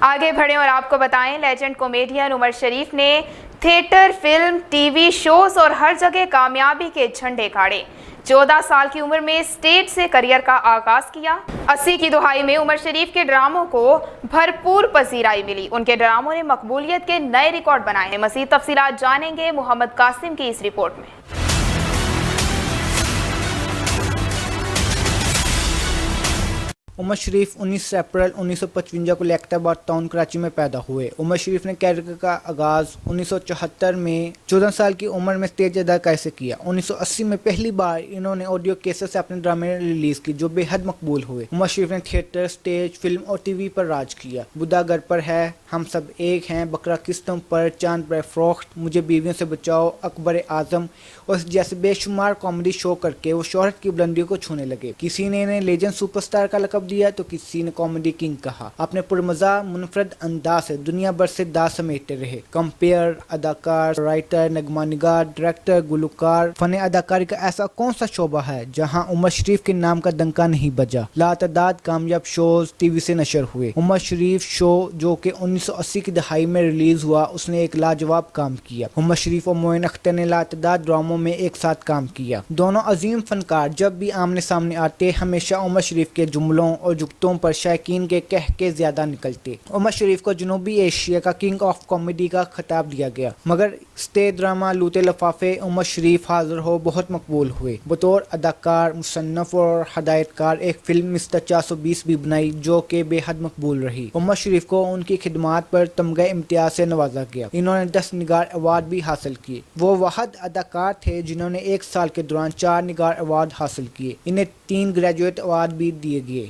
آگے بڑھیں اور آپ کو بتائیں، لیجنڈ کامیڈین عمر شریف نے theatre, film, T V shows اور ہر جگہ کامیابی کے جھنڈے گاڑے۔ 14 سال کی عمر میں اسٹیج سے کریئر کا آغاز کیا۔ 80 کی دہائی میں عمر شریف کے ڈراموں کو بھرپور پذیرائی ملی۔ ان کے ڈراموں نے مقبولیت کے نئے ریکارڈ بنائے ہیں۔ مزید تفصیلات جانیں گے محمد قاسم کی اس رپورٹ میں۔ عمر شریف 19 اپریل 1955 کو لیکٹاباد ٹاؤن کراچی میں پیدا ہوئے۔ عمر شریف نے کیریئر کا آغاز 1974 میں 14 سال کی عمر میں اسٹیج اداکاری سے کیا۔ 1980 میں پہلی بار انہوں نے آڈیو کیسٹ سے اپنے ڈرامے ریلیز کی جو بے حد مقبول ہوئے۔ عمر شریف نے تھیٹر، اسٹیج، فلم اور ٹی وی پر راج کیا۔ بڈھا گھر پر ہے، ہم سب ایک ہیں، بکرا قسطوں پر، چاند پر فروخت، مجھے بیویوں سے بچاؤ، اکبر اعظم اور اس جیسے بے شمار کامیڈی شو کر کے وہ شہرت کی بلندیوں کو چھونے لگے۔ کسی نے انہیں لیجنڈ سپر اسٹار کا لقب دیا تو کسی نے کامیڈی کنگ کہا۔ اپنے پرمزاح منفرد انداز سے دنیا بھر سے داد سمیٹتے رہے۔ کمپیئر، اداکار، رائٹر، نغمہ نگار، ڈائریکٹر، گلوکار۔ فن اداکاری کا ایسا کون سا شعبہ ہے جہاں عمر شریف کے نام کا ڈنکا نہیں بجا؟ لاتعداد کامیاب شوز ٹی وی سے نشر ہوئے۔ عمر شریف شو جو کہ 1980 کی دہائی میں ریلیز ہوا، اس نے ایک لاجواب کام کیا۔ عمر شریف اور معین اختر نے لاتعداد ڈراموں میں ایک ساتھ کام کیا۔ دونوں عظیم فنکار جب بھی آمنے سامنے آتے ہمیشہ عمر شریف کے جملوں اور جگتوں پر شائقین کے کہکے زیادہ نکلتے۔ عمر شریف کو جنوبی ایشیا کا کنگ آف کامیڈی کا خطاب دیا گیا، مگر اسٹیج ڈرامہ لوٹے لفافے عمر شریف حاضر ہو بہت مقبول ہوئے۔ بطور اداکار، مصنف اور ہدایت کار ایک فلم مسٹر 420 بھی بنائی جو کہ بے حد مقبول رہی۔ عمر شریف کو ان کی خدمات پر تمغہ امتیاز سے نوازا گیا۔ انہوں نے 10 نگار ایوارڈ بھی حاصل کیے۔ وہ واحد اداکار تھے جنہوں نے ایک سال کے دوران 4 نگار ایوارڈ حاصل کیے۔ انہیں 3 گریجویٹ ایوارڈ بھی دیے گئے۔